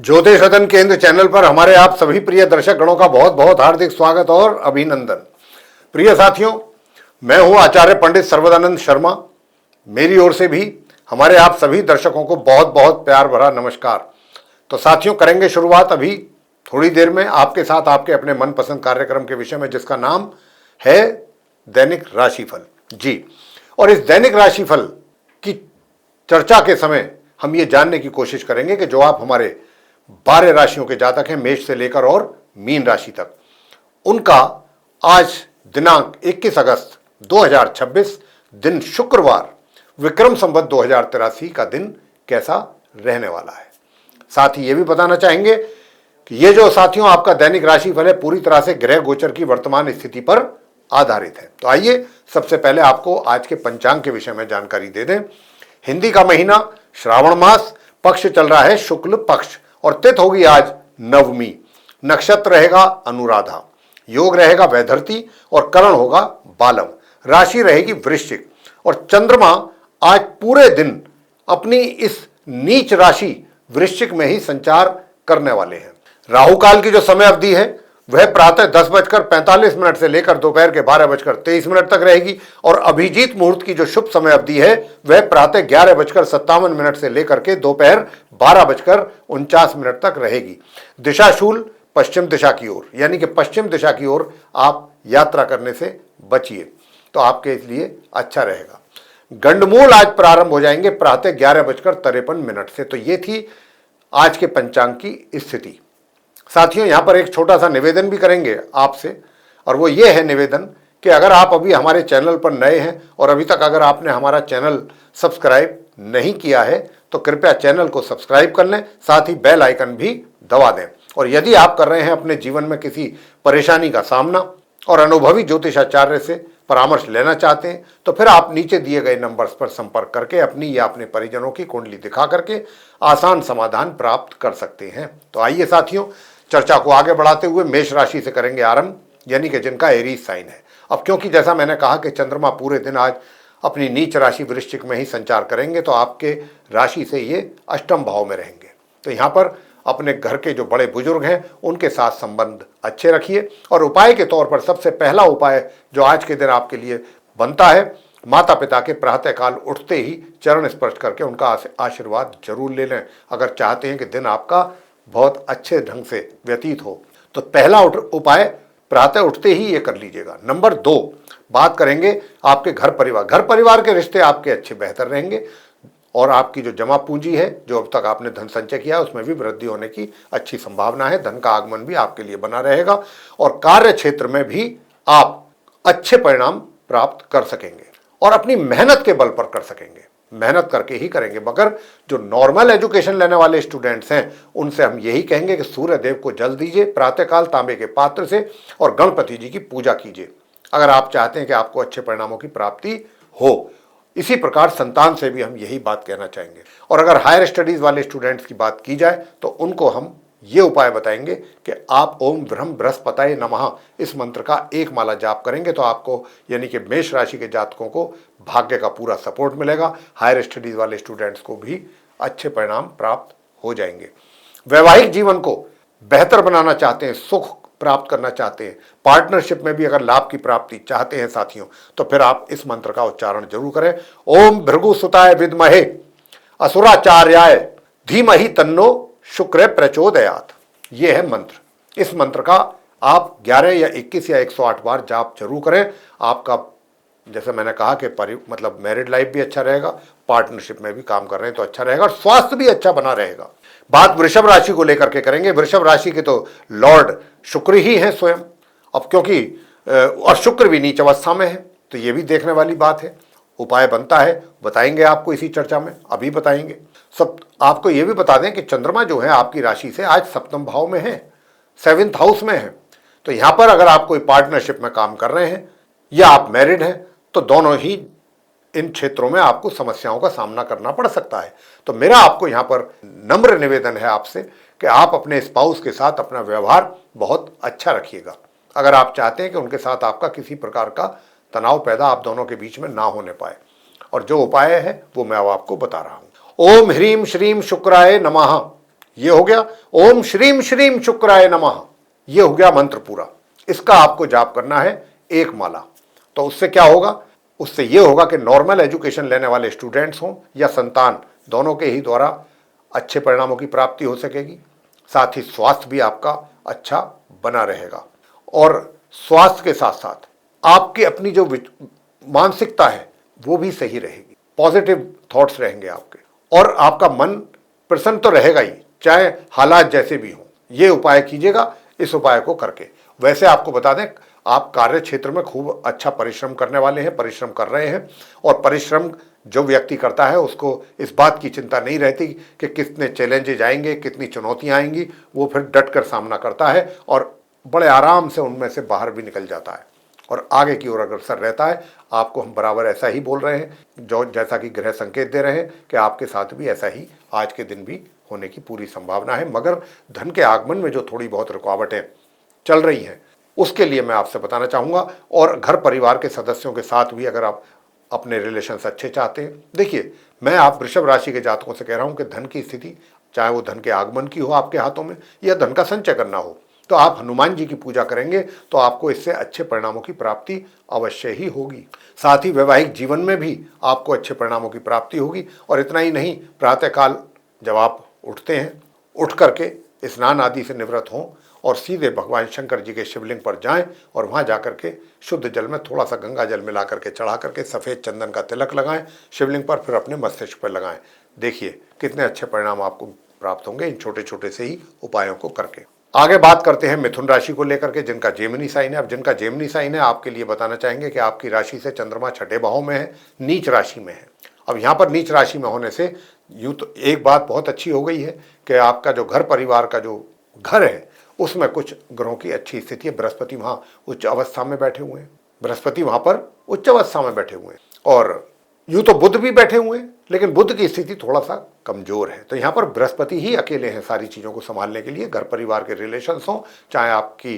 ज्योतिष रतन केंद्र चैनल पर हमारे आप सभी प्रिय दर्शक गणों का बहुत बहुत हार्दिक स्वागत और अभिनंदन। प्रिय साथियों, मैं हूं आचार्य पंडित सर्वदानंद शर्मा। मेरी ओर से भी हमारे आप सभी दर्शकों को बहुत बहुत प्यार भरा नमस्कार। तो साथियों, करेंगे शुरुआत अभी थोड़ी देर में आपके साथ आपके अपने मनपसंद कार्यक्रम के विषय में, जिसका नाम है दैनिक राशिफल जी। और इस दैनिक राशिफल की चर्चा के समय हम ये जानने की कोशिश करेंगे कि जो आप हमारे 12 राशियों के जातक हैं, मेष से लेकर और मीन राशि तक, उनका आज दिनांक 21 अगस्त 2026 दिन शुक्रवार विक्रम संवत 2083 का दिन कैसा रहने वाला है। साथ ही ये भी बताना चाहेंगे कि ये जो साथियों आपका दैनिक राशिफल है पूरी तरह से ग्रह गोचर की वर्तमान स्थिति पर आधारित है। तो आइए सबसे पहले आपको आज के पंचांग के विषय में जानकारी दे दें। हिंदी का महीना श्रावण मास, पक्ष चल रहा है शुक्ल पक्ष और तिथि होगी आज नवमी। नक्षत्र रहेगा अनुराधा, योग रहेगा वैधरती और करण होगा बालव। राशि रहेगी वृश्चिक और चंद्रमा आज पूरे दिन अपनी इस नीच राशि वृश्चिक में ही संचार करने वाले हैं। राहु काल की जो समय अवधि है वह प्रातः 10:45 से लेकर दोपहर के 12:23 तक रहेगी और अभिजीत मुहूर्त की जो शुभ समय अवधि है वह प्रातः 11:57 से लेकर के दोपहर 12:49 तक रहेगी। दिशाशूल पश्चिम दिशा की ओर, यानी कि पश्चिम दिशा की ओर आप यात्रा करने से बचिए, तो आपके लिए अच्छा रहेगा। गंडमूल आज प्रारंभ हो जाएंगे प्रातः 11:53 से। तो ये थी आज के पंचांग की स्थिति। साथियों, यहां पर एक छोटा सा निवेदन भी करेंगे आपसे, और वो ये है निवेदन कि अगर आप अभी हमारे चैनल पर नए हैं और अभी तक अगर आपने हमारा चैनल सब्सक्राइब नहीं किया है तो कृपया चैनल को सब्सक्राइब कर लें, साथ ही बेल आइकन भी दबा दें। और यदि आप कर रहे हैं अपने जीवन में किसी परेशानी का सामना और अनुभवी ज्योतिषाचार्य से परामर्श लेना चाहते हैं तो फिर आप नीचे दिए गए नंबर्स पर संपर्क करके अपनी या अपने परिजनों की कुंडली दिखा करके आसान समाधान प्राप्त कर सकते हैं। तो आइए साथियों, चर्चा को आगे बढ़ाते हुए मेष राशि से करेंगे आरंभ, यानी कि जिनका एरीज साइन है। अब क्योंकि जैसा मैंने कहा कि चंद्रमा पूरे दिन आज अपनी नीच राशि वृश्चिक में ही संचार करेंगे, तो आपके राशि से ये अष्टम भाव में रहेंगे। तो यहाँ पर अपने घर के जो बड़े बुजुर्ग हैं उनके साथ संबंध अच्छे रखिए। और उपाय के तौर पर सबसे पहला उपाय जो आज के दिन आपके लिए बनता है, माता पिता के प्रातःकाल उठते ही चरण स्पर्श करके उनका आशीर्वाद जरूर ले लें। अगर चाहते हैं कि दिन आपका बहुत अच्छे ढंग से व्यतीत हो तो पहला उपाय प्रातः उठते ही ये कर लीजिएगा। नंबर 2, बात करेंगे आपके घर परिवार। घर परिवार के रिश्ते आपके अच्छे बेहतर रहेंगे और आपकी जो जमा पूंजी है, जो अब तक आपने धन संचय किया है, उसमें भी वृद्धि होने की अच्छी संभावना है। धन का आगमन भी आपके लिए बना रहेगा और कार्य क्षेत्र में भी आप अच्छे परिणाम प्राप्त कर सकेंगे और अपनी मेहनत के बल पर कर सकेंगे। मेहनत करके ही करेंगे। मगर जो नॉर्मल एजुकेशन लेने वाले स्टूडेंट्स हैं उनसे हम यही कहेंगे कि सूर्य देव को जल दीजिए प्रातःकाल तांबे के पात्र से और गणपति जी की पूजा कीजिए, अगर आप चाहते हैं कि आपको अच्छे परिणामों की प्राप्ति हो। इसी प्रकार संतान से भी हम यही बात कहना चाहेंगे। और अगर हायर स्टडीज वाले स्टूडेंट्स की बात की जाए तो उनको हम ये उपाय बताएंगे कि आप ओम ब्रह्म बृहस्पताय नमः इस मंत्र का 1 माला जाप करेंगे तो आपको, यानी कि मेष राशि के जातकों को भाग्य का पूरा सपोर्ट मिलेगा। हायर स्टडीज वाले स्टूडेंट्स को भी अच्छे परिणाम प्राप्त हो जाएंगे। वैवाहिक जीवन को बेहतर बनाना चाहते हैं, सुख प्राप्त करना चाहते हैं, पार्टनरशिप में भी अगर लाभ की प्राप्ति चाहते हैं साथियों, तो फिर आप इस मंत्र का उच्चारण जरूर करें। ओम भृगुसुताय विद्महे असुराचार्याय धीमहि तन्नो शुक्र प्रचोदयात, ये है मंत्र। इस मंत्र का आप 11 या 21 या 108 बार जाप जरूर करें। आपका, जैसे मैंने कहा कि मतलब मैरिड लाइफ भी अच्छा रहेगा, पार्टनरशिप में भी काम कर रहे हैं तो अच्छा रहेगा और स्वास्थ्य भी अच्छा बना रहेगा। बात वृषभ राशि को लेकर के करेंगे। वृषभ राशि के तो लॉर्ड शुक्र ही है स्वयं, अब क्योंकि और शुक्र भी नीच अवस्था में है, तो ये भी देखने वाली बात है। उपाय बनता है, बताएंगे आपको इसी चर्चा में, अभी बताएंगे। सब आपको ये भी बता दें कि चंद्रमा जो है आपकी राशि से आज सप्तम भाव में है, 7th हाउस में है। तो यहां पर अगर आप कोई पार्टनरशिप में काम कर रहे हैं या आप मैरिड हैं तो दोनों ही इन क्षेत्रों में आपको समस्याओं का सामना करना पड़ सकता है। तो मेरा आपको यहां पर नम्र निवेदन है आपसे कि आप अपने स्पाउस के साथ अपना व्यवहार बहुत अच्छा रखिएगा, अगर आप चाहते हैं कि उनके साथ आपका किसी प्रकार का तनाव पैदा आप दोनों के बीच में ना होने पाए। और जो उपाय है वो मैं अब आपको बता रहा हूं। ओम ह्रीम श्रीम शुक्राय नमः, ये हो गया। ओम श्रीम श्रीम शुक्राय नमः, ये हो गया मंत्र पूरा। इसका आपको जाप करना है 1 माला। तो उससे क्या होगा, उससे ये होगा कि नॉर्मल एजुकेशन लेने वाले स्टूडेंट्स हों या संतान, दोनों के ही द्वारा अच्छे परिणामों की प्राप्ति हो सकेगी। साथ ही स्वास्थ्य भी आपका अच्छा बना रहेगा और स्वास्थ्य के साथ साथ आपकी अपनी जो मानसिकता है वो भी सही रहेगी, पॉजिटिव थॉट्स रहेंगे आपके, और आपका मन प्रसन्न तो रहेगा ही, चाहे हालात जैसे भी हों। ये उपाय कीजिएगा इस उपाय को करके। वैसे आपको बता दें, आप कार्य क्षेत्र में खूब अच्छा परिश्रम करने वाले हैं, परिश्रम कर रहे हैं, और परिश्रम जो व्यक्ति करता है उसको इस बात की चिंता नहीं रहती कि कितने चैलेंजेज आएंगे, कितनी चुनौतियां आएंगी। वो फिर डट कर सामना करता है और बड़े आराम से उनमें से बाहर भी निकल जाता है और आगे की ओर अग्रसर रहता है। आपको हम बराबर ऐसा ही बोल रहे हैं, जो जैसा कि ग्रह संकेत दे रहे हैं कि आपके साथ भी ऐसा ही आज के दिन भी होने की पूरी संभावना है। मगर धन के आगमन में जो थोड़ी बहुत रुकावटें चल रही हैं, उसके लिए मैं आपसे बताना चाहूँगा। और घर परिवार के सदस्यों के साथ भी अगर आप अपने रिलेशंस अच्छे चाहते हैं, देखिए मैं आप वृषभ राशि के जातकों से कह रहा हूँ कि धन की स्थिति, चाहे वो धन के आगमन की हो आपके हाथों में या धन का संचय करना हो, तो आप हनुमान जी की पूजा करेंगे तो आपको इससे अच्छे परिणामों की प्राप्ति अवश्य ही होगी। साथ ही वैवाहिक जीवन में भी आपको अच्छे परिणामों की प्राप्ति होगी। और इतना ही नहीं, प्रातःकाल जब आप उठते हैं, उठ करके स्नान आदि से निवृत्त हों और सीधे भगवान शंकर जी के शिवलिंग पर जाएं और वहां जाकर के शुद्ध जल में थोड़ा सा गंगा जल मिला करके चढ़ा करके सफ़ेद चंदन का तिलक लगाएं शिवलिंग पर, फिर अपने मस्तिष्क पर लगाएं। देखिए कितने अच्छे परिणाम आपको प्राप्त होंगे इन छोटे छोटे से ही उपायों को करके। आगे बात करते हैं मिथुन राशि को लेकर के, जिनका जेमिनी साइन है। अब जिनका जेमिनी साइन है, आपके लिए बताना चाहेंगे कि आपकी राशि से चंद्रमा 6ठे भाव में है, नीच राशि में है। अब यहाँ पर नीच राशि में होने से यूँ तो एक बात बहुत अच्छी हो गई है कि आपका जो घर परिवार का जो घर है उसमें कुछ ग्रहों की अच्छी स्थिति है। बृहस्पति वहाँ उच्च अवस्था में बैठे हुए हैं, बृहस्पति वहाँ पर उच्च अवस्था में बैठे हुए हैं, और यूँ तो बुध भी बैठे हुए हैं, लेकिन बुध की स्थिति थोड़ा सा कमजोर है। तो यहाँ पर बृहस्पति ही अकेले हैं सारी चीज़ों को संभालने के लिए। घर परिवार के रिलेशंस हों, चाहे आपकी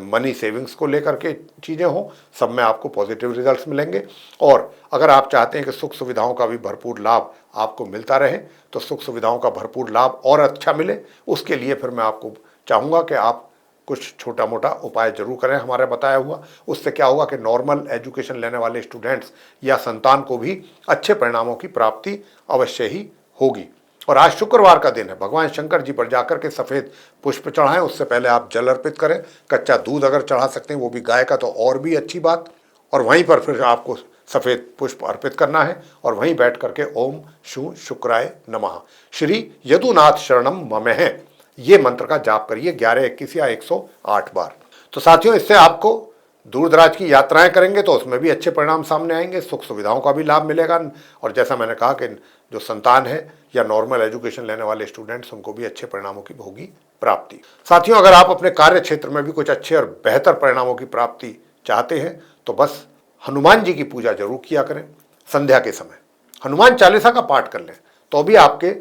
मनी सेविंग्स को लेकर के चीज़ें हों, सब में आपको पॉजिटिव रिजल्ट्स मिलेंगे। और अगर आप चाहते हैं कि सुख सुविधाओं का भी भरपूर लाभ आपको मिलता रहे, तो सुख सुविधाओं का भरपूर लाभ और अच्छा मिले, उसके लिए फिर मैं आपको चाहूँगा कि आप कुछ छोटा मोटा उपाय जरूर करें हमारा बताया हुआ। उससे क्या होगा कि नॉर्मल एजुकेशन लेने वाले स्टूडेंट्स या संतान को भी अच्छे परिणामों की प्राप्ति अवश्य ही होगी। और आज शुक्रवार का दिन है, भगवान शंकर जी पर जाकर के सफ़ेद पुष्प चढ़ाएं। उससे पहले आप जल अर्पित करें, कच्चा दूध अगर चढ़ा सकते हैं वो भी गाय का तो और भी अच्छी बात। और वहीं पर फिर आपको सफ़ेद पुष्प अर्पित करना है और वहीं बैठ करके ओम शू शुक्राय नमः श्री यदुनाथ शरणम मम है, ये मंत्र का जाप करिए 11, 21 या 108 बार। तो साथियों, इससे आपको दूर दराज की यात्राएं करेंगे तो उसमें भी अच्छे परिणाम सामने आएंगे, सुख सुविधाओं का भी लाभ मिलेगा। और जैसा मैंने कहा कि जो संतान है या नॉर्मल एजुकेशन लेने वाले स्टूडेंट्स, उनको भी अच्छे परिणामों की होगी प्राप्ति। साथियों, अगर आप अपने कार्य क्षेत्र में भी कुछ अच्छे और बेहतर परिणामों की प्राप्ति चाहते हैं तो बस हनुमान जी की पूजा जरूर किया करें। संध्या के समय हनुमान चालीसा का पाठ कर लें तो भी आपके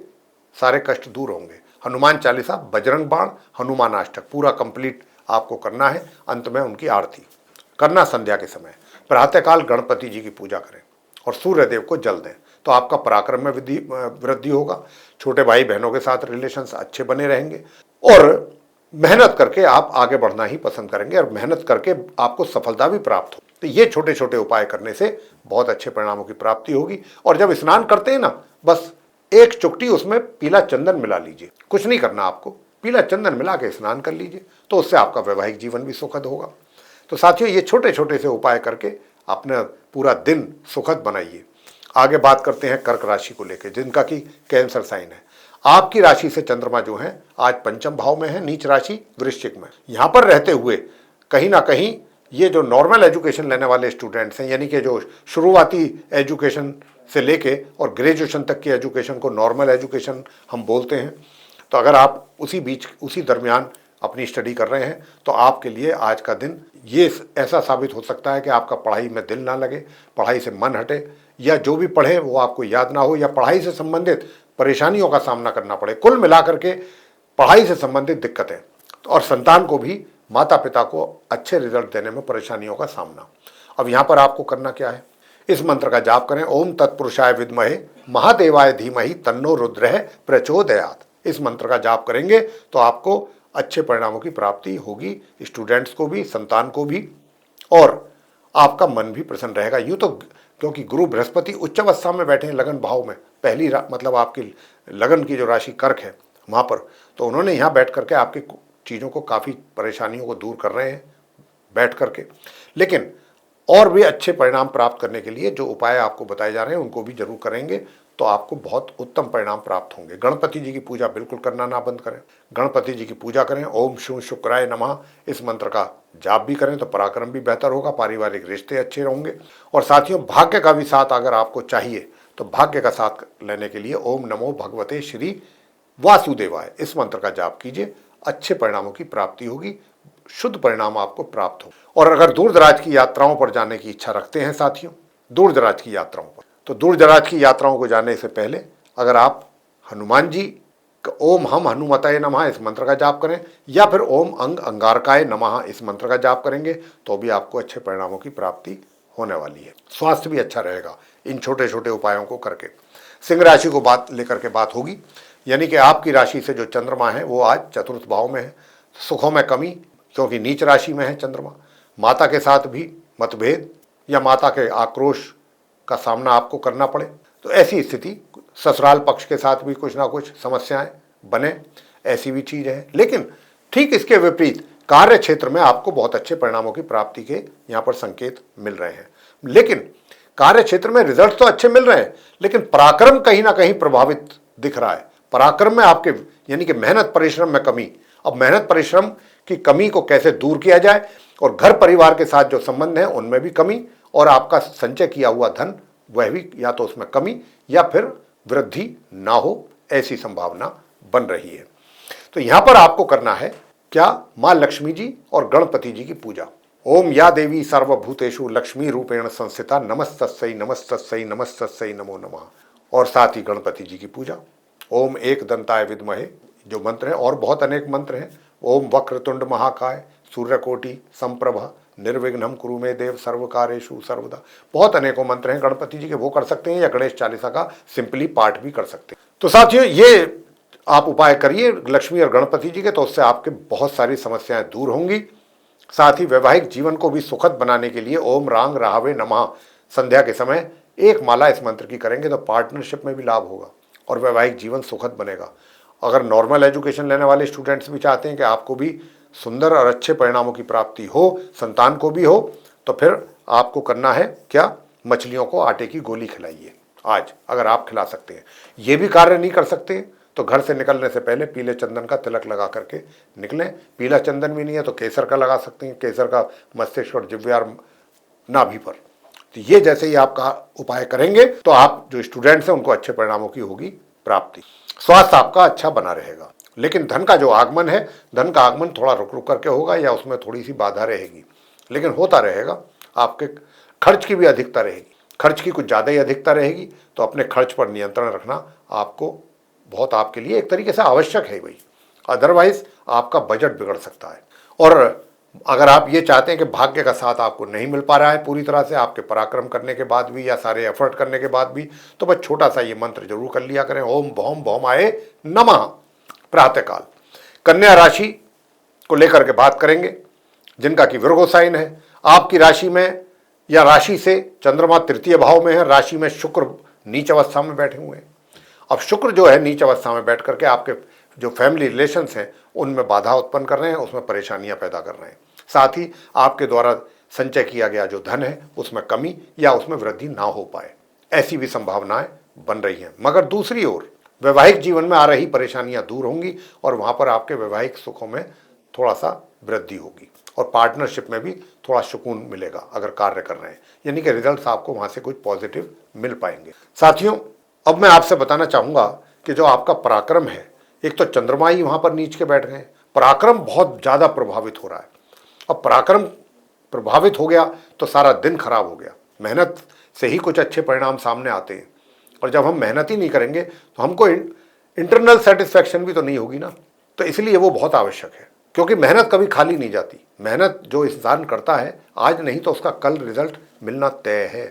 सारे कष्ट दूर होंगे। हनुमान चालीसा, बजरंग बाण, हनुमान अष्टक पूरा कंप्लीट आपको करना है। अंत में उनकी आरती करना संध्या के समय। प्रातःकाल गणपति जी की पूजा करें और सूर्य देव को जल दें तो आपका पराक्रम में वृद्धि होगा। छोटे भाई बहनों के साथ रिलेशंस अच्छे बने रहेंगे और मेहनत करके आप आगे बढ़ना ही पसंद करेंगे और मेहनत करके आपको सफलता भी प्राप्त हो। तो ये छोटे छोटे उपाय करने से बहुत अच्छे परिणामों की प्राप्ति होगी। और जब स्नान करते हैं ना, बस एक चुटकी उसमें पीला चंदन मिला लीजिए, कुछ नहीं करना आपको, पीला चंदन मिला के स्नान कर लीजिए, तो उससे आपका वैवाहिक जीवन भी सुखद होगा। तो साथियों, ये छोटे छोटे से उपाय करके अपना पूरा दिन सुखद बनाइए। आगे बात करते हैं कर्क राशि को लेकर, जिनका कि कैंसर साइन है। आपकी राशि से चंद्रमा जो है आज पंचम भाव में है, नीच राशि वृश्चिक में। यहाँ पर रहते हुए कहीं ना कहीं ये जो नॉर्मल एजुकेशन लेने वाले स्टूडेंट्स हैं, यानी कि जो शुरुआती एजुकेशन से लेके और ग्रेजुएशन तक की एजुकेशन को नॉर्मल एजुकेशन हम बोलते हैं, तो अगर आप उसी दरमियान अपनी स्टडी कर रहे हैं तो आपके लिए आज का दिन ये ऐसा साबित हो सकता है कि आपका पढ़ाई में दिल ना लगे, पढ़ाई से मन हटे, या जो भी पढ़े वो आपको याद ना हो, या पढ़ाई से संबंधित परेशानियों का सामना करना पड़े। कुल मिलाकर के पढ़ाई से संबंधित दिक्कतें, और संतान को भी, माता पिता को अच्छे रिजल्ट देने में परेशानियों का सामना। अब यहाँ पर आपको करना क्या है, इस मंत्र का जाप करें। ओम तत्पुरुषाय विद्महे महादेवाय धीमहि तन्नो रुद्रः प्रचोदयात्। इस मंत्र का जाप करेंगे तो आपको अच्छे परिणामों की प्राप्ति होगी, स्टूडेंट्स को भी, संतान को भी, और आपका मन भी प्रसन्न रहेगा। यूँ तो क्योंकि गुरु बृहस्पति उच्च अवस्था में बैठे हैं लगन भाव में, पहली मतलब आपकी लगन की जो राशि कर्क है वहाँ पर, तो उन्होंने यहाँ बैठ करके आपकी चीज़ों को, काफ़ी परेशानियों को दूर कर रहे हैं बैठ करके। लेकिन और भी अच्छे परिणाम प्राप्त करने के लिए जो उपाय आपको बताए जा रहे हैं उनको भी जरूर करेंगे तो आपको बहुत उत्तम परिणाम प्राप्त होंगे। गणपति जी की पूजा बिल्कुल करना ना बंद करें, गणपति जी की पूजा करें। ओम शू शुक्राय नमः इस मंत्र का जाप भी करें तो पराक्रम भी बेहतर होगा, पारिवारिक रिश्ते अच्छे होंगे। और साथियों, भाग्य का भी साथ अगर आपको चाहिए तो भाग्य का साथ लेने के लिए ओम नमो भगवते श्री वासुदेवाय इस मंत्र का जाप कीजिए, अच्छे परिणामों की प्राप्ति होगी, शुद्ध परिणाम आपको प्राप्त हो। और अगर दूर दराज की यात्राओं पर जाने की इच्छा रखते हैं साथियों, दूर दराज की यात्राओं पर, तो दूर दराज की यात्राओं को जाने से पहले अगर आप हनुमान जी ओम हम हनुमताय नमः इस मंत्र का जाप करें या फिर ओम अंग अंगारकाय नमः इस मंत्र का जाप करेंगे तो भी आपको अच्छे परिणामों की प्राप्ति होने वाली है। स्वास्थ्य भी अच्छा रहेगा इन छोटे छोटे उपायों को करके। सिंह राशि को बात लेकर के बात होगी, यानी कि आपकी राशि से जो चंद्रमा है वो आज चतुर्थ भाव में है। सुखों में कमी क्योंकि नीच राशि में है चंद्रमा, माता के साथ भी मतभेद या माता के आक्रोश का सामना आपको करना पड़े, तो ऐसी स्थिति, ससुराल पक्ष के साथ भी कुछ ना कुछ समस्याएं बने, ऐसी भी चीज़ है। लेकिन ठीक इसके विपरीत कार्य क्षेत्र में आपको बहुत अच्छे परिणामों की प्राप्ति के यहाँ पर संकेत मिल रहे हैं। लेकिन कार्य क्षेत्र में रिजल्ट तो अच्छे मिल रहे हैं, लेकिन पराक्रम कहीं ना कहीं प्रभावित दिख रहा है। पराक्रम में आपके यानी कि मेहनत परिश्रम में कमी। अब मेहनत परिश्रम की कमी को कैसे दूर किया जाए, और घर परिवार के साथ जो संबंध है उनमें भी कमी, और आपका संचय किया हुआ धन वह भी या तो उसमें कमी या फिर वृद्धि ना हो, ऐसी संभावना बन रही है। तो यहां पर आपको करना है क्या, मां लक्ष्मी जी और गणपति जी की पूजा। ओम या देवी सर्वभूतेषु लक्ष्मी रूपेण संस्थिता नमस्तस्यै नमस्तस्यै नमस्तस्यै नमो नमः, और साथ ही गणपति जी की पूजा। ओम एक दंताय विद्महे जो मंत्र है, और बहुत अनेक मंत्र हैं। ओम वक्रतुंड महाकाय सूर्यकोटि संप्रभा निर्विघ्नं कुरु मे देव सर्वकार्येषु सर्वदा, बहुत अनेकों मंत्र हैं गणपति जी के, वो कर सकते हैं, या गणेश चालीसा का सिंपली पाठ भी कर सकते हैं। तो साथियों, ये आप उपाय करिए लक्ष्मी और गणपति जी के, तो उससे आपके बहुत सारी समस्याएं दूर होंगी। साथ ही वैवाहिक जीवन को भी सुखद बनाने के लिए ओम रांग राहवे नमः संध्या के समय एक माला इस मंत्र की करेंगे तो पार्टनरशिप में भी लाभ होगा और वैवाहिक जीवन सुखद बनेगा। अगर नॉर्मल एजुकेशन लेने वाले स्टूडेंट्स भी चाहते हैं कि आपको भी सुंदर और अच्छे परिणामों की प्राप्ति हो, संतान को भी हो, तो फिर आपको करना है क्या, मछलियों को आटे की गोली खिलाइए आज, अगर आप खिला सकते हैं। ये भी कार्य नहीं कर सकते तो घर से निकलने से पहले पीले चंदन का तिलक लगा करके निकलें। पीला चंदन भी नहीं है तो केसर का लगा सकते हैं, केसर का मस्तिष्क और जिह्वा नाभि पर। तो ये जैसे ही आपका उपाय करेंगे तो आप जो स्टूडेंट्स हैं उनको अच्छे परिणामों की होगी प्राप्ति। स्वास्थ्य आपका अच्छा बना रहेगा। लेकिन धन का जो आगमन है, धन का आगमन थोड़ा रुक रुक करके होगा या उसमें थोड़ी सी बाधा रहेगी, लेकिन होता रहेगा। आपके खर्च की भी अधिकता रहेगी, खर्च की कुछ ज़्यादा ही अधिकता रहेगी, तो अपने खर्च पर नियंत्रण रखना आपको बहुत, आपके लिए एक तरीके से आवश्यक है भाई, अदरवाइज आपका बजट बिगड़ सकता है। और अगर आप ये चाहते हैं कि भाग्य का साथ आपको नहीं मिल पा रहा है पूरी तरह से, आपके पराक्रम करने के बाद भी या सारे एफर्ट करने के बाद भी, तो बस छोटा सा ये मंत्र जरूर कर लिया करें, ओम भौम भौमाय नमः प्रातःकाल। कन्या राशि को लेकर के बात करेंगे, जिनका कि विर्गो साइन है। आपकी राशि में या राशि से चंद्रमा तृतीय भाव में है, राशि में शुक्र नीच अवस्था में बैठे हुए हैं। अब शुक्र जो है नीच अवस्था में बैठ करके आपके जो फैमिली रिलेशंस हैं उनमें बाधा उत्पन्न कर रहे हैं, उसमें परेशानियां पैदा कर रहे हैं। साथ ही आपके द्वारा संचय किया गया जो धन है उसमें कमी या उसमें वृद्धि ना हो पाए, ऐसी भी संभावनाएं बन रही हैं। मगर दूसरी ओर वैवाहिक जीवन में आ रही परेशानियां दूर होंगी और वहां पर आपके वैवाहिक सुखों में थोड़ा सा वृद्धि होगी और पार्टनरशिप में भी थोड़ा सुकून मिलेगा अगर कार्य कर रहे हैं, यानी कि रिजल्ट्स आपको वहां से कुछ पॉजिटिव मिल पाएंगे। साथियों, अब मैं आपसे बताना चाहूंगा कि जो आपका पराक्रम है, एक तो चंद्रमा ही वहां पर नीच के बैठ गए, पराक्रम बहुत ज्यादा प्रभावित हो रहा है। अब पराक्रम प्रभावित हो गया तो सारा दिन खराब हो गया। मेहनत से ही कुछ अच्छे परिणाम सामने आते हैं, और जब हम मेहनत ही नहीं करेंगे तो हमको इंटरनल सेटिस्फैक्शन भी तो नहीं होगी ना। तो इसलिए वो बहुत आवश्यक है, क्योंकि मेहनत कभी खाली नहीं जाती। मेहनत जो इंसान करता है आज नहीं तो उसका कल रिजल्ट मिलना तय है।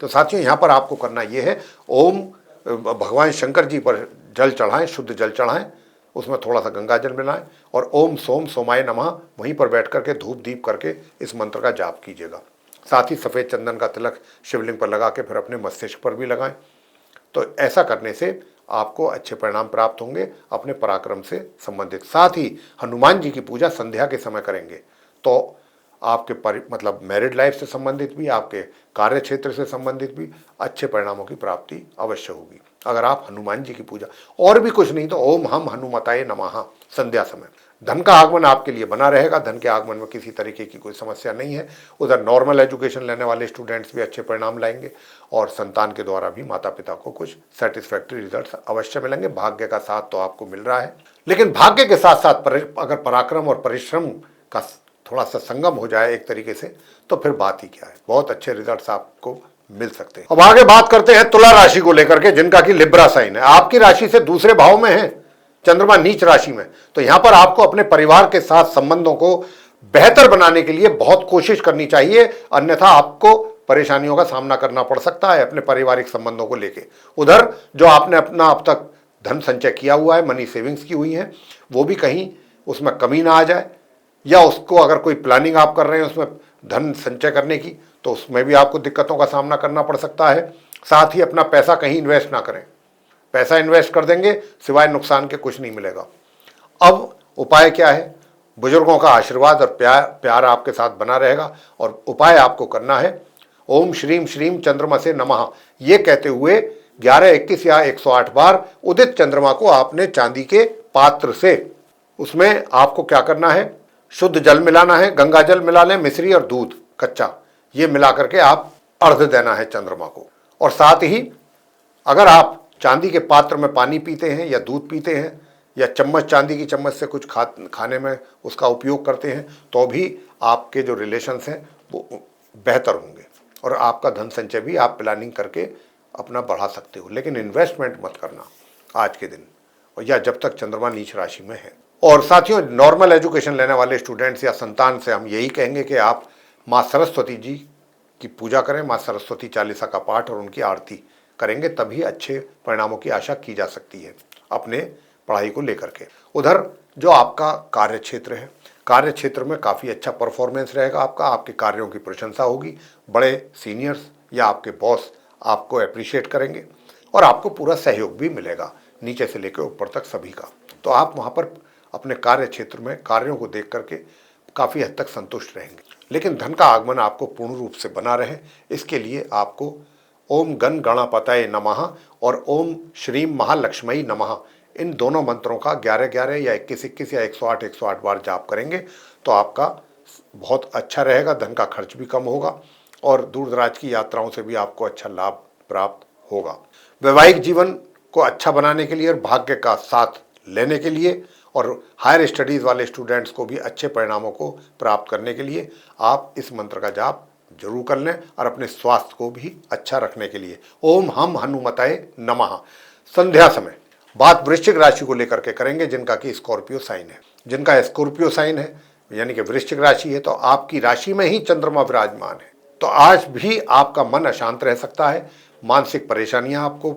तो साथियों, यहाँ पर आपको करना ये है, ओम भगवान शंकर जी पर जल चढ़ाएं, शुद्ध जल चढ़ाएं, उसमें थोड़ा सा गंगा जल मिलाएं और ओम सोम सोमाय नमः वहीं पर बैठ करके धूप दीप करके इस मंत्र का जाप कीजिएगा। साथ ही सफ़ेद चंदन का तिलक शिवलिंग पर लगा के फिर अपने मस्तिष्क पर भी लगाएं। तो ऐसा करने से आपको अच्छे परिणाम प्राप्त होंगे अपने पराक्रम से संबंधित। साथ ही हनुमान जी की पूजा संध्या के समय करेंगे तो आपके मतलब मैरिड लाइफ से संबंधित भी, आपके कार्य क्षेत्र से संबंधित भी अच्छे परिणामों की प्राप्ति अवश्य होगी अगर आप हनुमान जी की पूजा, और भी कुछ नहीं तो ओम हम हनुमताय नमः संध्या समय। धन का आगमन आपके लिए बना रहेगा, धन के आगमन में किसी तरीके की कोई समस्या नहीं है। उधर नॉर्मल एजुकेशन लेने वाले स्टूडेंट्स भी अच्छे परिणाम लाएंगे और संतान के द्वारा भी माता पिता को कुछ सेटिस्फैक्ट्री रिजल्ट्स अवश्य मिलेंगे। भाग्य का साथ तो आपको मिल रहा है, लेकिन भाग्य के साथ साथ अगर पराक्रम और परिश्रम का थोड़ा सा संगम हो जाए एक तरीके से तो फिर बात ही क्या है, बहुत अच्छे रिजल्ट्स आपको मिल सकते हैं। अब आगे बात करते हैं तुला राशि को लेकर के, जिनका कि लिब्रा साइन है। आपकी राशि से दूसरे भाव में है, चंद्रमा नीच राशि में, तो यहां पर आपको अपने परिवार के साथ संबंधों को बेहतर बनाने के लिए बहुत कोशिश करनी चाहिए, अन्यथा आपको परेशानियों का सामना करना पड़ सकता है अपने पारिवारिक संबंधों को लेकर। उधर जो आपने अपना अब तक धन संचय किया हुआ है, मनी सेविंग्स की हुई है, वो भी कहीं उसमें कमी ना आ जाए, या उसको अगर कोई प्लानिंग आप कर रहे हैं उसमें धन संचय करने की तो उसमें भी आपको दिक्कतों का सामना करना पड़ सकता है। साथ ही अपना पैसा कहीं इन्वेस्ट ना करें, पैसा इन्वेस्ट कर देंगे सिवाय नुकसान के कुछ नहीं मिलेगा। अब उपाय क्या है? बुजुर्गों का आशीर्वाद और प्यार आपके साथ बना रहेगा और उपाय आपको करना है ओम श्रीम श्रीम चंद्रमसे नमः ये कहते हुए 11, 21 या 108 बार उदित चंद्रमा को आपने चांदी के पात्र से, उसमें आपको क्या करना है, शुद्ध जल मिलाना है, गंगा जल मिला लें, मिश्री और दूध कच्चा ये मिला करके आप अर्घ देना है चंद्रमा को। और साथ ही अगर आप चांदी के पात्र में पानी पीते हैं या दूध पीते हैं या चम्मच, चांदी की चम्मच से कुछ खाने में उसका उपयोग करते हैं तो भी आपके जो रिलेशंस हैं वो बेहतर होंगे और आपका धन संचय भी आप प्लानिंग करके अपना बढ़ा सकते हो। लेकिन इन्वेस्टमेंट मत करना आज के दिन, और या जब तक चंद्रमा नीच राशि में है। और साथियों, नॉर्मल एजुकेशन लेने वाले स्टूडेंट्स या संतान से हम यही कहेंगे कि आप माँ सरस्वती जी की पूजा करें, माँ सरस्वती चालीसा का पाठ और उनकी आरती करेंगे तभी अच्छे परिणामों की आशा की जा सकती है अपने पढ़ाई को लेकर के। उधर जो आपका कार्य क्षेत्र है, कार्य क्षेत्र में काफ़ी अच्छा परफॉर्मेंस रहेगा आपका, आपके कार्यों की प्रशंसा होगी, बड़े सीनियर्स या आपके बॉस आपको अप्रिशिएट करेंगे और आपको पूरा सहयोग भी मिलेगा नीचे से लेकर ऊपर तक सभी का। तो आप वहाँ पर अपने कार्य क्षेत्र में कार्यों को देख करके काफ़ी हद तक संतुष्ट रहेंगे। लेकिन धन का आगमन आपको पूर्ण रूप से बना रहे, इसके लिए आपको ओम गण गणापतये नमः और ओम श्रीम महालक्ष्मी नमः इन दोनों मंत्रों का 11-11 या 21-21 या 108 बार जाप करेंगे तो आपका बहुत अच्छा रहेगा, धन का खर्च भी कम होगा और दूर दराज की यात्राओं से भी आपको अच्छा लाभ प्राप्त होगा। वैवाहिक जीवन को अच्छा बनाने के लिए और भाग्य का साथ लेने के लिए और हायर स्टडीज़ वाले स्टूडेंट्स को भी अच्छे परिणामों को प्राप्त करने के लिए आप इस मंत्र का जाप जरूर कर लें और अपने स्वास्थ्य को भी अच्छा रखने के लिए ओम हम हनुमताय नमः। संध्या समय बात वृश्चिक राशि को लेकर के करेंगे, जिनका कि स्कॉर्पियो साइन है। जिनका स्कॉर्पियो साइन है यानी कि वृश्चिक राशि है तो आपकी राशि में ही चंद्रमा विराजमान है, तो आज भी आपका मन अशांत रह सकता है, मानसिक परेशानियां आपको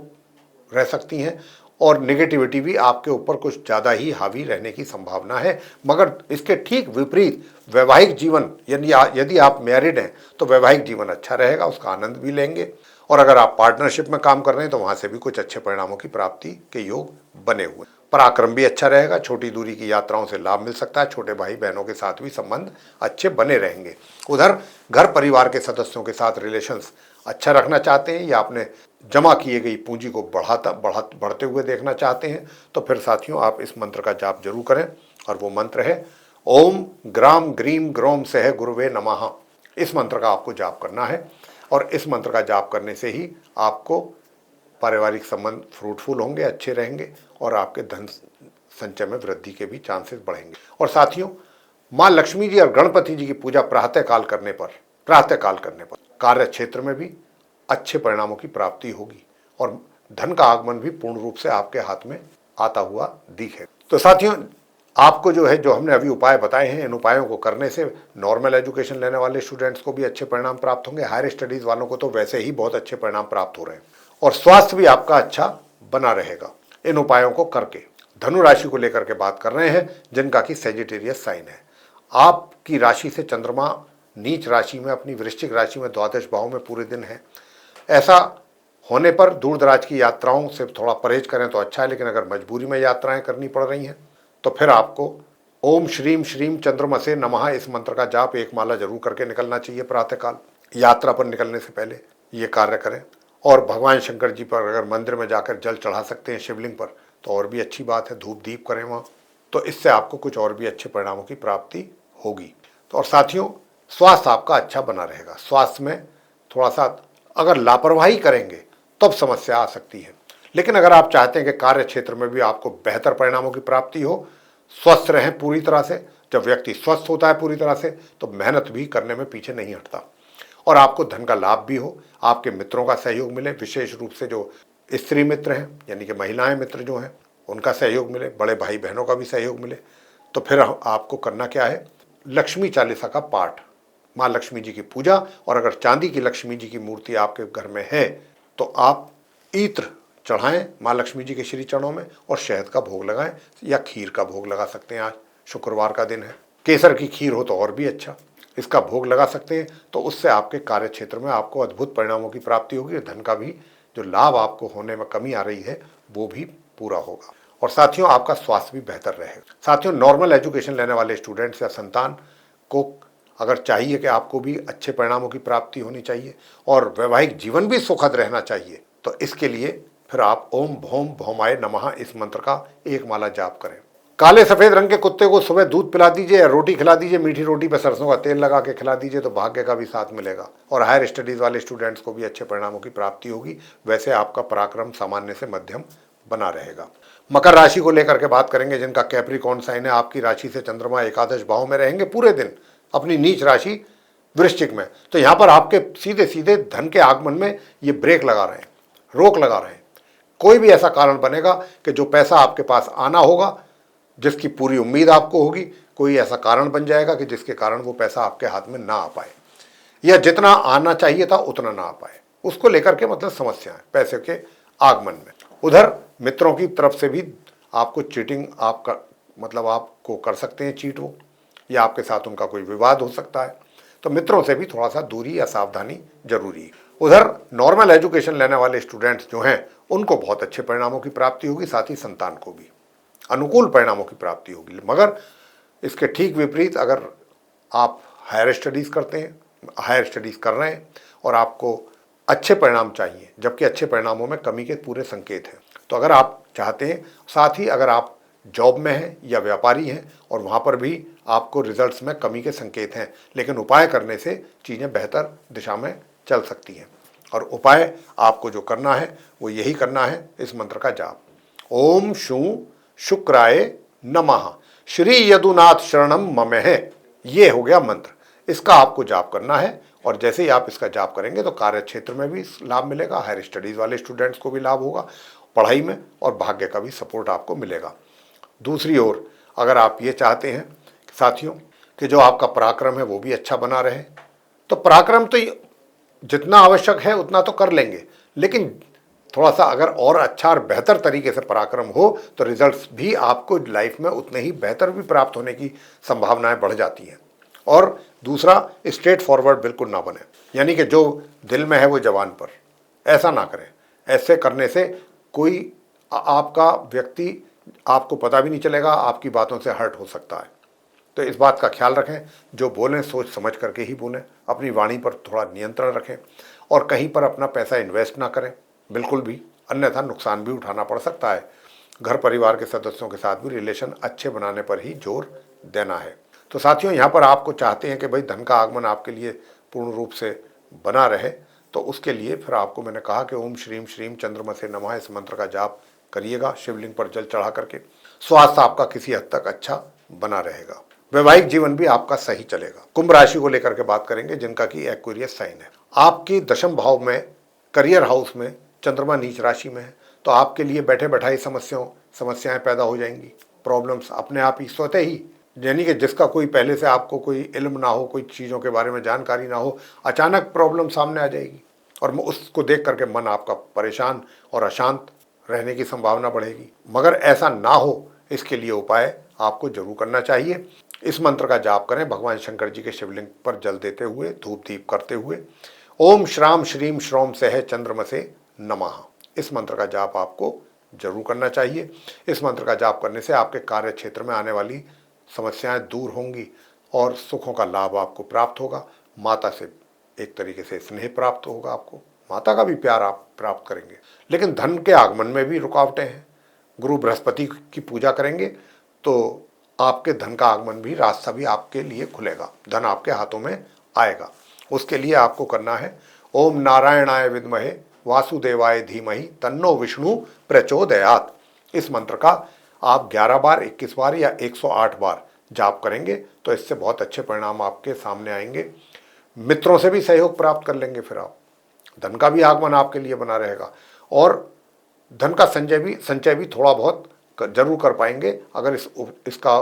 रह सकती हैं और नेगेटिविटी भी आपके ऊपर कुछ ज़्यादा ही हावी रहने की संभावना है। मगर इसके ठीक विपरीत वैवाहिक जीवन, यदि आप मैरिड हैं तो वैवाहिक जीवन अच्छा रहेगा, उसका आनंद भी लेंगे। और अगर आप पार्टनरशिप में काम कर रहे हैं तो वहाँ से भी कुछ अच्छे परिणामों की प्राप्ति के योग बने हुए। पराक्रम भी अच्छा रहेगा, छोटी दूरी की यात्राओं से लाभ मिल सकता है, छोटे भाई बहनों के साथ भी संबंध अच्छे बने रहेंगे। उधर घर परिवार के सदस्यों के साथ रिलेशंस अच्छा रखना चाहते हैं या आपने जमा किए गई पूंजी को बढ़ते हुए देखना चाहते हैं तो फिर साथियों आप इस मंत्र का जाप जरूर करें और वो मंत्र है ओम ग्राम ग्रीम ग्रोम सह गुरुवे नमः। इस मंत्र का आपको जाप करना है और इस मंत्र का जाप करने से ही आपको पारिवारिक संबंध फ्रूटफुल होंगे, अच्छे रहेंगे और आपके धन संचय में वृद्धि के भी चांसेस बढ़ेंगे। और साथियों, माँ लक्ष्मी जी और गणपति जी की पूजा प्रातःकाल करने पर कार्य क्षेत्र में भी अच्छे परिणामों की प्राप्ति होगी और धन का आगमन भी पूर्ण रूप से आपके हाथ में आता हुआ दिखे। तो साथियों, आपको जो हमने अभी उपाय बताए हैं, इन उपायों को करने से नॉर्मल एजुकेशन लेने वाले स्टूडेंट्स को भी अच्छे परिणाम प्राप्त होंगे, हायर स्टडीज़ वालों को तो वैसे ही बहुत अच्छे परिणाम प्राप्त हो रहे हैं और स्वास्थ्य भी आपका अच्छा बना रहेगा इन उपायों को करके। धनु राशि को लेकर के बात कर रहे हैं, जिनका कि सेजिटेरियस साइन है। आपकी राशि से चंद्रमा नीच राशि में, अपनी वृश्चिक राशि में द्वादश भाव में पूरे दिन है। ऐसा होने पर दूर दराज की यात्राओं से थोड़ा परहेज करें तो अच्छा है, लेकिन अगर मजबूरी में यात्राएं करनी पड़ रही हैं तो फिर आपको ओम श्रीम श्रीम चंद्रमसे नमः इस मंत्र का जाप एक माला जरूर करके निकलना चाहिए प्रातःकाल। यात्रा पर निकलने से पहले ये कार्य करें। और भगवान शंकर जी पर अगर मंदिर में जाकर जल चढ़ा सकते हैं शिवलिंग पर तो और भी अच्छी बात है, धूप दीप करें वहाँ, तो इससे आपको कुछ और भी अच्छे परिणामों की प्राप्ति होगी। तो और साथियों, स्वास्थ्य आपका अच्छा बना रहेगा। स्वास्थ्य में थोड़ा सा अगर लापरवाही करेंगे तब समस्या आ सकती है, लेकिन अगर आप चाहते हैं कि कार्य क्षेत्र में भी आपको बेहतर परिणामों की प्राप्ति हो, स्वस्थ रहें पूरी तरह से, जब व्यक्ति स्वस्थ होता है पूरी तरह से तो मेहनत भी करने में पीछे नहीं हटता और आपको धन का लाभ भी हो, आपके मित्रों का सहयोग मिले, विशेष रूप से जो स्त्री मित्र हैं यानी कि महिलाएं मित्र जो हैं उनका सहयोग मिले, बड़े भाई बहनों का भी सहयोग मिले। तो फिर आपको करना क्या है, लक्ष्मी चालीसा का पाठ, माँ लक्ष्मी जी की पूजा, और अगर चांदी की लक्ष्मी जी की मूर्ति आपके घर में है तो आप इत्र चढ़ाएं माँ लक्ष्मी जी के श्री चरणों में और शहद का भोग लगाएं या खीर का भोग लगा सकते हैं। आज शुक्रवार का दिन है, केसर की खीर हो तो और भी अच्छा, इसका भोग लगा सकते हैं। तो उससे आपके कार्य क्षेत्र में आपको अद्भुत परिणामों की प्राप्ति होगी। धन का भी जो लाभ आपको होने में कमी आ रही है वो भी पूरा होगा। और साथियों, आपका स्वास्थ्य भी बेहतर रहेगा। साथियों, नॉर्मल एजुकेशन लेने वाले स्टूडेंट्स या संतान को अगर चाहिए कि आपको भी अच्छे परिणामों की प्राप्ति होनी चाहिए और वैवाहिक जीवन भी सुखद रहना चाहिए, तो इसके लिए फिर आप ओम भौम भौमाय नमः इस मंत्र का एक माला जाप करें। काले सफेद रंग के कुत्ते को सुबह दूध पिला दीजिए या रोटी खिला दीजिए, मीठी रोटी पर सरसों का तेल लगा के खिला दीजिए, तो भाग्य का भी साथ मिलेगा और हायर स्टडीज वाले स्टूडेंट्स को भी अच्छे परिणामों की प्राप्ति होगी। वैसे आपका पराक्रम सामान्य से मध्यम बना रहेगा। मकर राशि को लेकर के बात करेंगे, जिनका कैप्रिकॉर्न साइन है। आपकी राशि से चंद्रमा एकादश भाव में रहेंगे पूरे दिन, अपनी नीच राशि वृश्चिक में। तो यहाँ पर आपके सीधे सीधे धन के आगमन में ये ब्रेक लगा रहे हैं, रोक लगा रहे हैं। कोई भी ऐसा कारण बनेगा कि जो पैसा आपके पास आना होगा, जिसकी पूरी उम्मीद आपको होगी, कोई ऐसा कारण बन जाएगा कि जिसके कारण वो पैसा आपके हाथ में ना आ पाए, या जितना आना चाहिए था उतना ना आ पाए, उसको लेकर के मतलब समस्या है पैसे के आगमन में। उधर मित्रों की तरफ से भी आपको चीटिंग आपका मतलब आपको कर सकते हैं चीट वो, या आपके साथ उनका कोई विवाद हो सकता है। तो मित्रों से भी थोड़ा सा दूरी या सावधानी जरूरी है। उधर नॉर्मल एजुकेशन लेने वाले स्टूडेंट्स जो हैं उनको बहुत अच्छे परिणामों की प्राप्ति होगी, साथ ही संतान को भी अनुकूल परिणामों की प्राप्ति होगी। मगर इसके ठीक विपरीत अगर आप हायर स्टडीज़ करते हैं, हायर स्टडीज़ कर रहे हैं और आपको अच्छे परिणाम चाहिए, जबकि अच्छे परिणामों में कमी के पूरे संकेत हैं, तो अगर आप चाहते हैं, साथ ही अगर आप जॉब में हैं या व्यापारी हैं और वहाँ पर भी आपको रिजल्ट्स में कमी के संकेत हैं, लेकिन उपाय करने से चीज़ें बेहतर दिशा में चल सकती हैं। और उपाय आपको जो करना है वो यही करना है, इस मंत्र का जाप, ओम शू शुक्राय नमः श्री यदुनाथ शरणम मम है, ये हो गया मंत्र। इसका आपको जाप करना है और जैसे ही आप इसका जाप करेंगे तो कार्य क्षेत्र में भी लाभ मिलेगा, हायर स्टडीज़ वाले स्टूडेंट्स को भी लाभ होगा पढ़ाई में, और भाग्य का भी सपोर्ट आपको मिलेगा। दूसरी ओर अगर आप ये चाहते हैं साथियों कि जो आपका पराक्रम है वो भी अच्छा बना रहे, तो पराक्रम तो जितना आवश्यक है उतना तो कर लेंगे, लेकिन थोड़ा सा अगर और अच्छा और बेहतर तरीके से पराक्रम हो तो रिजल्ट्स भी आपको लाइफ में उतने ही बेहतर भी प्राप्त होने की संभावनाएं बढ़ जाती हैं। और दूसरा, स्ट्रेट फॉरवर्ड बिल्कुल ना बने, यानी कि जो दिल में है वो जवान पर, ऐसा ना करें। ऐसे करने से कोई आपका व्यक्ति आपको पता भी नहीं चलेगा, आपकी बातों से हर्ट हो सकता है। तो इस बात का ख्याल रखें, जो बोलें सोच समझ करके ही बोलें, अपनी वाणी पर थोड़ा नियंत्रण रखें और कहीं पर अपना पैसा इन्वेस्ट ना करें बिल्कुल भी, अन्यथा नुकसान भी उठाना पड़ सकता है। घर परिवार के सदस्यों के साथ भी रिलेशन अच्छे बनाने पर ही जोर देना है। तो साथियों, यहाँ पर आपको चाहते हैं कि भाई धन का आगमन आपके लिए पूर्ण रूप से बना रहे, तो उसके लिए फिर आपको मैंने कहा कि ओम श्रीम श्रीम चंद्रमसे नमः इस मंत्र का जाप करिएगा शिवलिंग पर जल चढ़ा करके। स्वास्थ्य आपका किसी हद तक अच्छा बना रहेगा, वैवाहिक जीवन भी आपका सही चलेगा। कुंभ राशि को लेकर के बात करेंगे, जिनका कि एक्वेरियस साइन है। आपकी दशम भाव में करियर हाउस में चंद्रमा नीच राशि में है, तो आपके लिए बैठे बैठाई समस्याएं पैदा हो जाएंगी, प्रॉब्लम्स अपने आप ही स्वतः ही, यानी कि जिसका कोई पहले से आपको कोई इल्म ना हो, कोई चीज़ों के बारे में जानकारी ना हो, अचानक प्रॉब्लम सामने आ जाएगी और उसको देख करके मन आपका परेशान और अशांत रहने की संभावना बढ़ेगी। मगर ऐसा ना हो, इसके लिए उपाय आपको जरूर करना चाहिए। इस मंत्र का जाप करें भगवान शंकर जी के शिवलिंग पर जल देते हुए, धूप दीप करते हुए। ओम श्राम श्रीम श्रोम सह चंद्रमसे नमः। इस मंत्र का जाप आपको जरूर करना चाहिए। इस मंत्र का जाप करने से आपके कार्य क्षेत्र में आने वाली समस्याएं दूर होंगी और सुखों का लाभ आपको प्राप्त होगा। माता से एक तरीके से स्नेह प्राप्त होगा, आपको माता का भी प्यार आप प्राप्त करेंगे। लेकिन धन के आगमन में भी रुकावटें हैं। गुरु बृहस्पति की पूजा करेंगे तो आपके धन का आगमन भी, रास्ता भी आपके लिए खुलेगा, धन आपके हाथों में आएगा। उसके लिए आपको करना है ओम नारायणाय विद्महे वासुदेवाय धीमहि तन्नो विष्णु प्रचोदयात्। इस मंत्र का आप 11 बार, 21 बार या 108 बार जाप करेंगे तो इससे बहुत अच्छे परिणाम आपके सामने आएंगे। मित्रों से भी सहयोग प्राप्त कर लेंगे, फिर आप धन का भी आगमन आपके लिए बना रहेगा और धन का संचय भी थोड़ा बहुत जरूर कर पाएंगे अगर इसका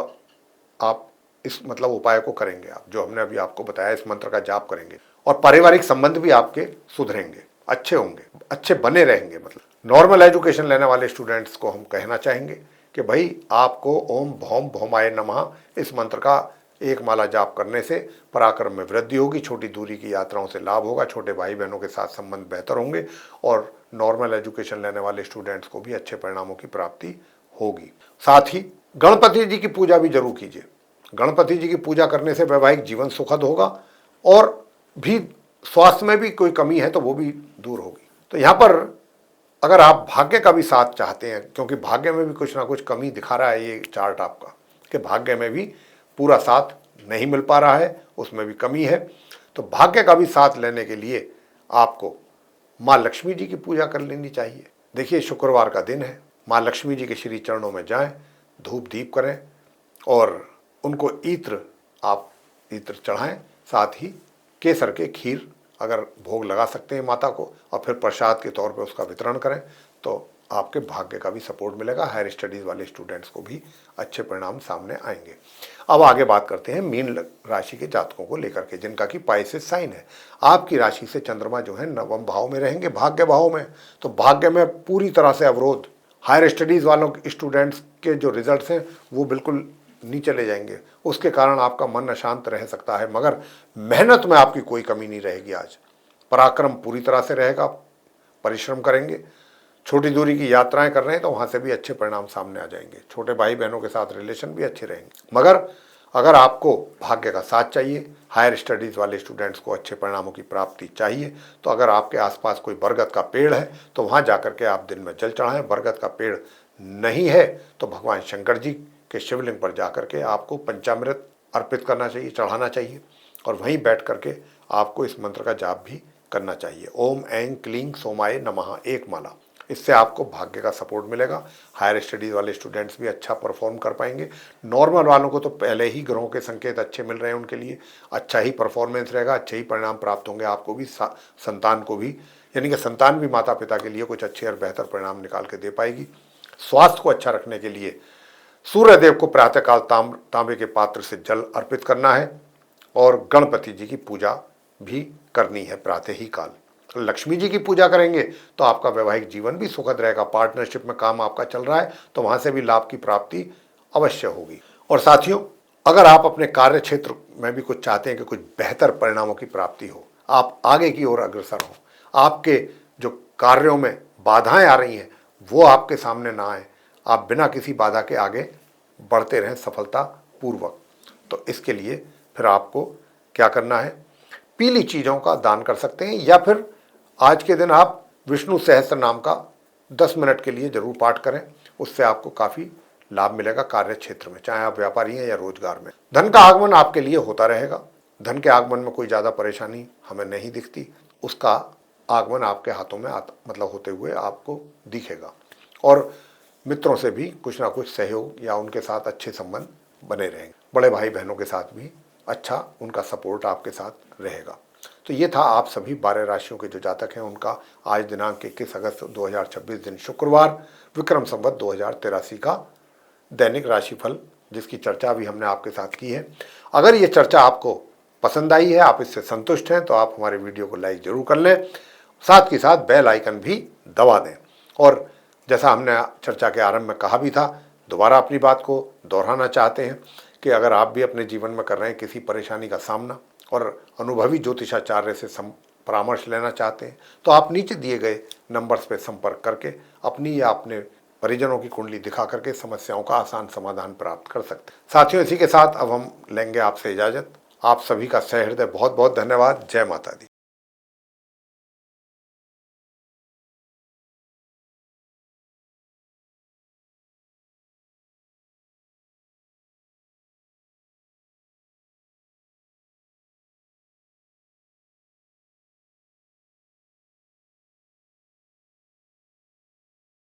आप इस मतलब उपाय को करेंगे, आप जो हमने अभी आपको बताया, इस मंत्र का जाप करेंगे। और पारिवारिक संबंध भी आपके सुधरेंगे, अच्छे होंगे, अच्छे बने रहेंगे। मतलब नॉर्मल एजुकेशन लेने वाले स्टूडेंट्स को हम कहना चाहेंगे कि भाई आपको ओम भौम भौमाय नमः इस मंत्र का एक माला जाप करने से पराक्रम में वृद्धि होगी, छोटी दूरी की यात्राओं से लाभ होगा, छोटे भाई बहनों के साथ संबंध बेहतर होंगे और नॉर्मल एजुकेशन लेने वाले स्टूडेंट्स को भी अच्छे परिणामों की प्राप्ति होगी। साथ ही गणपति जी की पूजा भी जरूर कीजिए। गणपति जी की पूजा करने से वैवाहिक जीवन सुखद होगा और भी स्वास्थ्य में भी कोई कमी है तो वो भी दूर होगी। तो यहाँ पर अगर आप भाग्य का भी साथ चाहते हैं, क्योंकि भाग्य में भी कुछ ना कुछ कमी दिखा रहा है ये चार्ट आपका, कि भाग्य में भी पूरा साथ नहीं मिल पा रहा है, उसमें भी कमी है, तो भाग्य का भी साथ लेने के लिए आपको माँ लक्ष्मी जी की पूजा कर लेनी चाहिए। देखिए शुक्रवार का दिन है, माँ लक्ष्मी जी के श्री चरणों में जाएं, धूप दीप करें और उनको आप इत्र चढ़ाएं, साथ ही केसर के खीर अगर भोग लगा सकते हैं माता को और फिर प्रसाद के तौर पे उसका वितरण करें तो आपके भाग्य का भी सपोर्ट मिलेगा। हायर स्टडीज़ वाले स्टूडेंट्स को भी अच्छे परिणाम सामने आएंगे। अब आगे बात करते हैं मीन राशि के जातकों को लेकर के, जिनका कि पाइसेस साइन है। आपकी राशि से चंद्रमा जो है 9वें भाव में रहेंगे, भाग्य भाव में, तो भाग्य में पूरी तरह से अवरोध। हायर स्टडीज़ वालों स्टूडेंट्स के जो रिजल्ट्स हैं वो बिल्कुल नीचे ले जाएंगे, उसके कारण आपका मन अशांत रह सकता है, मगर मेहनत में आपकी कोई कमी नहीं रहेगी। आज पराक्रम पूरी तरह से रहेगा, परिश्रम करेंगे। छोटी दूरी की यात्राएं कर रहे हैं तो वहाँ से भी अच्छे परिणाम सामने आ जाएंगे। छोटे भाई बहनों के साथ रिलेशन भी अच्छे रहेंगे। मगर अगर आपको भाग्य का साथ चाहिए, हायर स्टडीज़ वाले स्टूडेंट्स को अच्छे परिणामों की प्राप्ति चाहिए, तो अगर आपके आसपास कोई बरगद का पेड़ है तो वहाँ जाकर के आप दिन में जल चढ़ाएं। बरगद का पेड़ नहीं है तो भगवान शंकर जी के शिवलिंग पर जाकर के आपको पंचामृत अर्पित करना चाहिए, चढ़ाना चाहिए और वहीं बैठ करके आपको इस मंत्र का जाप भी करना चाहिए। ओम ऐं क्लीं सोमाय नमः एक माला। इससे आपको भाग्य का सपोर्ट मिलेगा। हायर स्टडीज़ वाले स्टूडेंट्स भी अच्छा परफॉर्म कर पाएंगे। नॉर्मल वालों को तो पहले ही ग्रहों के संकेत अच्छे मिल रहे हैं, उनके लिए अच्छा ही परफॉर्मेंस रहेगा, अच्छे ही परिणाम प्राप्त होंगे। आपको भी, संतान को भी, यानी कि संतान भी माता पिता के लिए कुछ अच्छे और बेहतर परिणाम निकाल के दे पाएगी। स्वास्थ्य को अच्छा रखने के लिए सूर्यदेव को प्रातःकाल तांबे के पात्र से जल अर्पित करना है और गणपति जी की पूजा भी करनी है प्रातः ही काल। लक्ष्मी जी की पूजा करेंगे तो आपका वैवाहिक जीवन भी सुखद रहेगा। पार्टनरशिप में काम आपका चल रहा है तो वहाँ से भी लाभ की प्राप्ति अवश्य होगी। और साथियों, अगर आप अपने कार्य क्षेत्र में भी कुछ चाहते हैं कि कुछ बेहतर परिणामों की प्राप्ति हो, आप आगे की ओर अग्रसर हो, आपके जो कार्यों में बाधाएं आ रही हैं वो आपके सामने ना आए, आप बिना किसी बाधा के आगे बढ़ते रहें सफलता पूर्वक, तो इसके लिए फिर आपको क्या करना है, पीली चीज़ों का दान कर सकते हैं या फिर आज के दिन आप विष्णु सहस्त्र नाम का 10 मिनट के लिए जरूर पाठ करें। उससे आपको काफ़ी लाभ मिलेगा कार्य क्षेत्र में, चाहे आप व्यापारी हैं या रोजगार में। धन का आगमन आपके लिए होता रहेगा। धन के आगमन में कोई ज़्यादा परेशानी हमें नहीं दिखती। उसका आगमन आपके हाथों में मतलब होते हुए आपको दिखेगा। और मित्रों से भी कुछ ना कुछ सहयोग या उनके साथ अच्छे संबंध बने रहेंगे। बड़े भाई बहनों के साथ भी अच्छा उनका सपोर्ट आपके साथ रहेगा। तो ये था आप सभी 12 राशियों के जो जातक हैं उनका आज दिनांक 21 अगस्त 2026 दिन शुक्रवार विक्रम संवत 2083 का दैनिक राशिफल, जिसकी चर्चा भी हमने आपके साथ की है। अगर ये चर्चा आपको पसंद आई है, आप इससे संतुष्ट हैं, तो आप हमारे वीडियो को लाइक जरूर कर लें, साथ ही साथ बेल आइकन भी दबा दें। और जैसा हमने चर्चा के आरंभ में कहा भी था, दोबारा अपनी बात को दोहराना चाहते हैं कि अगर आप भी अपने जीवन में कर रहे हैं किसी परेशानी का सामना और अनुभवी ज्योतिषाचार्य से परामर्श लेना चाहते हैं तो आप नीचे दिए गए नंबर्स पर संपर्क करके अपनी या अपने परिजनों की कुंडली दिखा करके समस्याओं का आसान समाधान प्राप्त कर सकते हैं। साथियों, इसी के साथ अब हम लेंगे आपसे इजाजत। आप सभी का सहृदय बहुत बहुत धन्यवाद। जय माता दी।